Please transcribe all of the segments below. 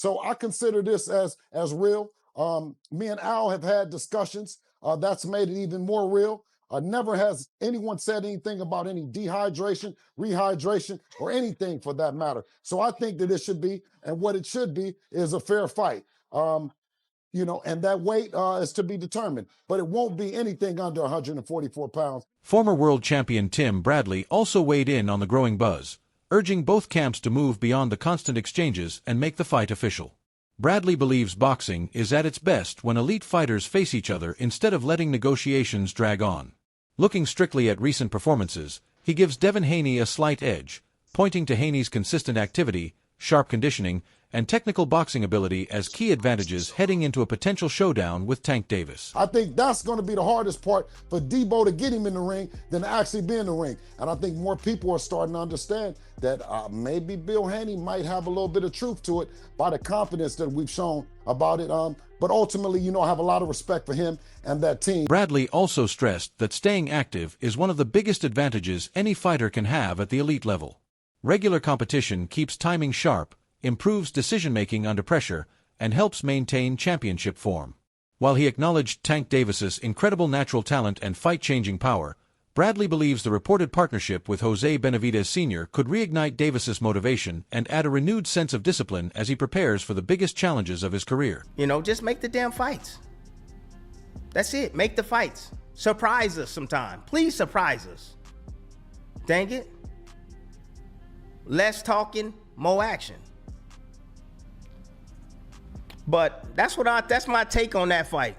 So I consider this as real. Me and Al have had discussions. That's made it even more real. Never has anyone said anything about any dehydration, rehydration, or anything for that matter. So I think that it should be, and what it should be, is a fair fight. And that weight is to be determined, but it won't be anything under 144 pounds. Former world champion Tim Bradley also weighed in on the growing buzz, urging both camps to move beyond the constant exchanges and make the fight official. Bradley believes boxing is at its best when elite fighters face each other instead of letting negotiations drag on. Looking strictly at recent performances, he gives Devin Haney a slight edge, pointing to Haney's consistent activity, sharp conditioning, and technical boxing ability as key advantages heading into a potential showdown with Tank Davis. I think that's going to be the hardest part for Debo to get him in the ring than to actually be in the ring. And I think more people are starting to understand that maybe Bill Haney might have a little bit of truth to it by the confidence that we've shown about it. But ultimately, I have a lot of respect for him and that team. Bradley also stressed that staying active is one of the biggest advantages any fighter can have at the elite level. Regular competition keeps timing sharp, improves decision-making under pressure, and helps maintain championship form. While he acknowledged Tank Davis's incredible natural talent and fight-changing power, Bradley believes the reported partnership with Jose Benavidez Sr. could reignite Davis's motivation and add a renewed sense of discipline as he prepares for the biggest challenges of his career. Just make the damn fights. That's it. Make the fights. Surprise us sometime. Please surprise us. Dang it. Less talking, more action. But that's my take on that fight.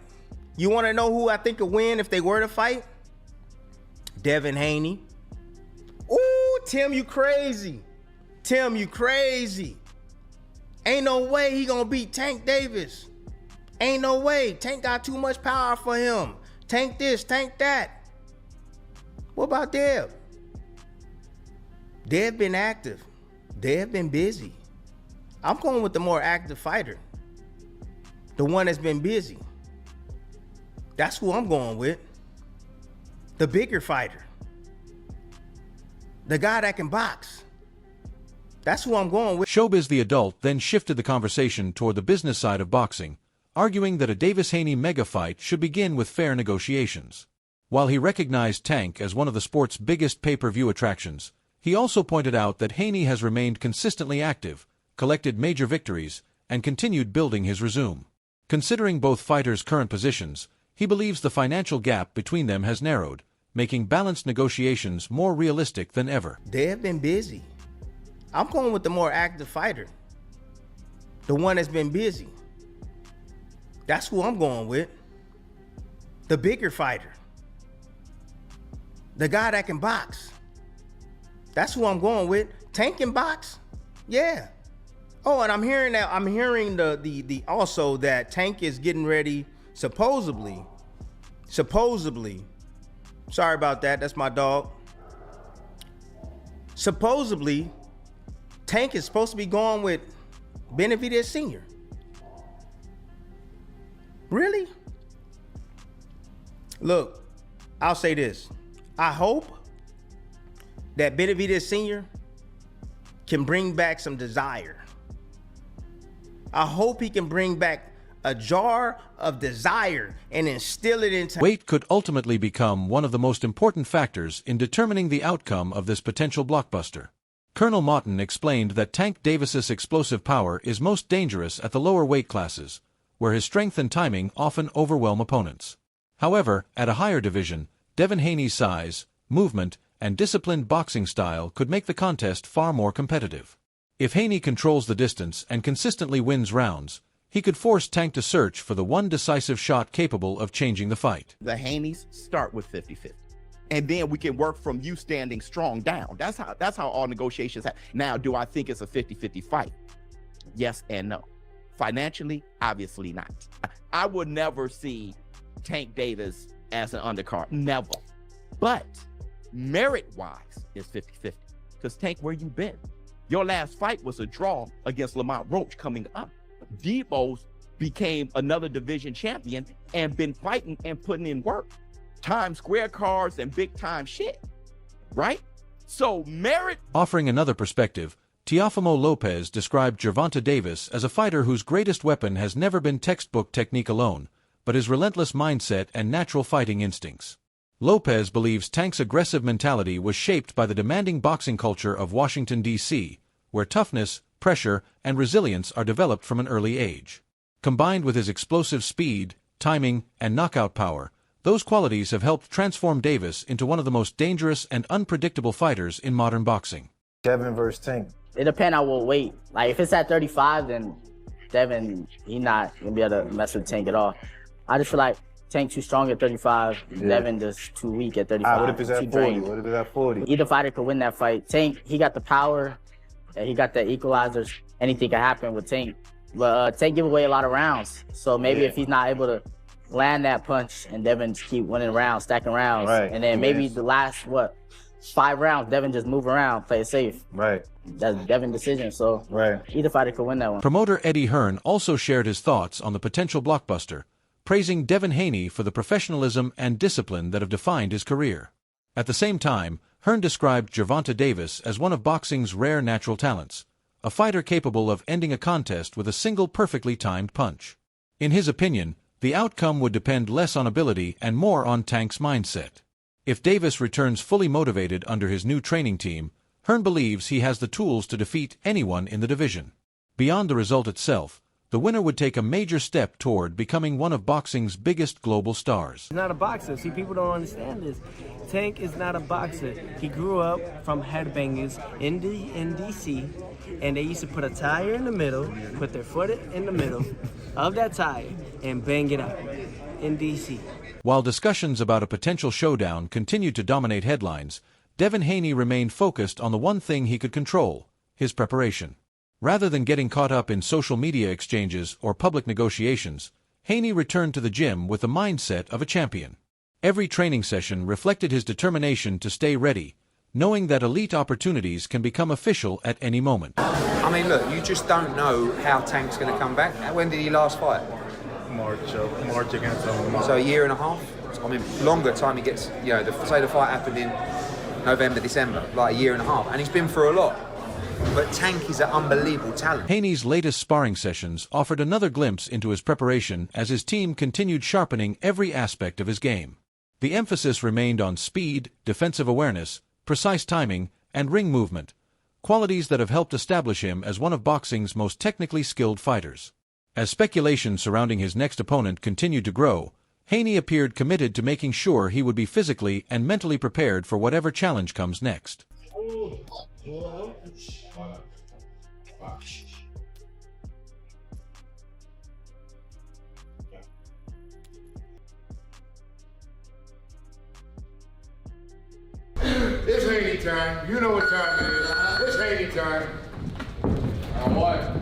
You want to know who I think would win if they were to fight? Devin Haney. Ooh, Tim, you crazy. Tim, you crazy. Ain't no way he gonna beat Tank Davis. Ain't no way. Tank got too much power for him. Tank this, Tank that. What about Dev? Dev been active. Dev been busy. I'm going with the more active fighter. The one that's been busy. That's who I'm going with. The bigger fighter. The guy that can box. That's who I'm going with. Showbiz The Adult then shifted the conversation toward the business side of boxing, arguing that a Davis-Haney mega fight should begin with fair negotiations. While he recognized Tank as one of the sport's biggest pay-per-view attractions, he also pointed out that Haney has remained consistently active, collected major victories, and continued building his resume. Considering both fighters' current positions, he believes the financial gap between them has narrowed, making balanced negotiations more realistic than ever. They have been busy. I'm going with the more active fighter. The one that's been busy. That's who I'm going with. The bigger fighter. The guy that can box. That's who I'm going with. Tank can box? Yeah. Oh, and I'm hearing the also that Tank is getting ready, supposedly, sorry about that, that's my dog. Supposedly, Tank is supposed to be going with Benavidez Sr. Really? Look, I'll say this. I hope that Benavidez Sr. can bring back some desire. I hope he can bring back a jar of desire and instill it into... Weight could ultimately become one of the most important factors in determining the outcome of this potential blockbuster. Colonel Moughton explained that Tank Davis's explosive power is most dangerous at the lower weight classes, where his strength and timing often overwhelm opponents. However, at a higher division, Devin Haney's size, movement, and disciplined boxing style could make the contest far more competitive. If Haney controls the distance and consistently wins rounds, he could force Tank to search for the one decisive shot capable of changing the fight. The Haneys start with 50-50. And then we can work from you standing strong down. That's how all negotiations happen. Now, do I think it's a 50-50 fight? Yes and no. Financially, obviously not. I would never see Tank Davis as an undercard. Never. But merit-wise, it's 50-50. Because Tank, where you been? Your last fight was a draw against Lamont Roach coming up. Debo's became another division champion and been fighting and putting in work. Times Square cards and big time shit, right? So merit. Offering another perspective, Teofimo Lopez described Gervonta Davis as a fighter whose greatest weapon has never been textbook technique alone, but his relentless mindset and natural fighting instincts. Lopez believes Tank's aggressive mentality was shaped by the demanding boxing culture of Washington, D.C., where toughness, pressure, and resilience are developed from an early age. Combined with his explosive speed, timing, and knockout power, those qualities have helped transform Davis into one of the most dangerous and unpredictable fighters in modern boxing. Devin versus Tank. It depends on what weight. Like, if it's at 35, then Devin, he not going to be able to mess with Tank at all. I just feel like Tank too strong at 35, Devin just too weak at 35. What if it's at 40? What if it's at 40? Either fighter could win that fight. Tank, he got the power, and he got the equalizers. Anything can happen with Tank. But Tank give away a lot of rounds. So maybe if he's not able to land that punch and Devin just keep winning rounds, stacking rounds, and then maybe the last, 5 rounds, Devin just move around, play it safe. Right. That's Devin's decision, so either fighter could win that one. Promoter Eddie Hearn also shared his thoughts on the potential blockbuster, praising Devin Haney for the professionalism and discipline that have defined his career. At the same time, Hearn described Gervonta Davis as one of boxing's rare natural talents, a fighter capable of ending a contest with a single perfectly timed punch. In his opinion, the outcome would depend less on ability and more on Tank's mindset. If Davis returns fully motivated under his new training team, Hearn believes he has the tools to defeat anyone in the division. Beyond the result itself, the winner would take a major step toward becoming one of boxing's biggest global stars. He's not a boxer. See, people don't understand this. Tank is not a boxer. He grew up from headbangers in D.C., and they used to put a tire in the middle, put their foot in the middle of that tire, and bang it out in D.C. While discussions about a potential showdown continued to dominate headlines, Devin Haney remained focused on the one thing he could control, his preparation. Rather than getting caught up in social media exchanges or public negotiations, Haney returned to the gym with the mindset of a champion. Every training session reflected his determination to stay ready, knowing that elite opportunities can become official at any moment. I mean, look, you just don't know how Tank's going to come back. When did he last fight? March against him. So a year and a half? I mean, longer time he gets, say the fight happened in November, December, like a year and a half. And he's been through a lot. But Tank is an unbelievable talent. Haney's latest sparring sessions offered another glimpse into his preparation as his team continued sharpening every aspect of his game. The emphasis remained on speed, defensive awareness, precise timing, and ring movement, qualities that have helped establish him as one of boxing's most technically skilled fighters. As speculation surrounding his next opponent continued to grow, Haney appeared committed to making sure he would be physically and mentally prepared for whatever challenge comes next. It's Haney time. You know what time it is. It's Haney time. All right.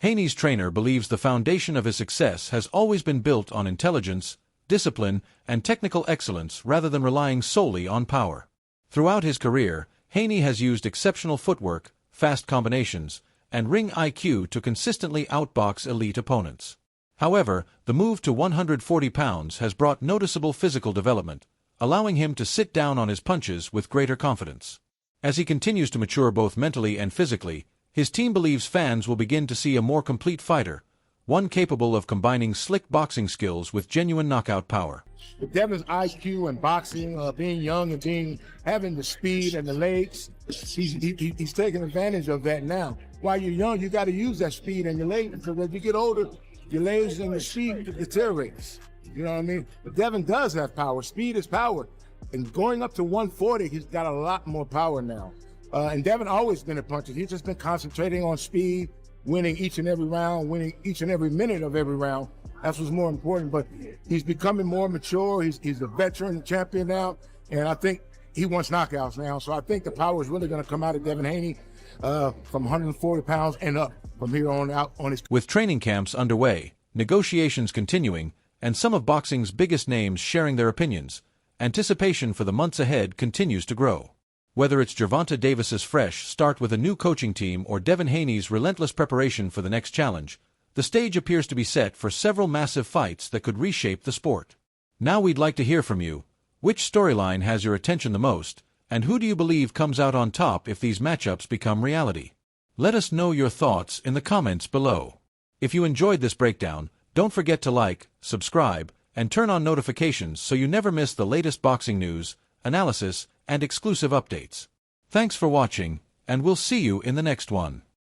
Haney's trainer believes the foundation of his success has always been built on intelligence, discipline, and technical excellence rather than relying solely on power. Throughout his career, Haney has used exceptional footwork, fast combinations, and ring IQ to consistently outbox elite opponents. However, the move to 140 pounds has brought noticeable physical development, allowing him to sit down on his punches with greater confidence. As he continues to mature both mentally and physically, his team believes fans will begin to see a more complete fighter, one capable of combining slick boxing skills with genuine knockout power. With Devin's IQ and boxing, being young and having the speed and the legs, he's taking advantage of that now. While you're young, you got to use that speed and your legs, because as you get older, your legs and your speed deteriorates. You know what I mean? But Devin does have power. Speed is power. And going up to 140, he's got a lot more power now. And Devin always been a puncher. He's just been concentrating on speed, winning each and every round, winning each and every minute of every round. That's what's more important. But he's becoming more mature. He's a veteran champion now. And I think he wants knockouts now. So I think the power is really going to come out of Devin Haney from 140 pounds and up from here on out on his. With training camps underway, negotiations continuing, and some of boxing's biggest names sharing their opinions, anticipation for the months ahead continues to grow. Whether it's Gervonta Davis's fresh start with a new coaching team or Devin Haney's relentless preparation for the next challenge, the stage appears to be set for several massive fights that could reshape the sport. Now we'd like to hear from you. Which storyline has your attention the most, and who do you believe comes out on top if these matchups become reality? Let us know your thoughts in the comments below. If you enjoyed this breakdown, don't forget to like, subscribe, and turn on notifications so you never miss the latest boxing news, analysis, and exclusive updates. Thanks for watching, and we'll see you in the next one.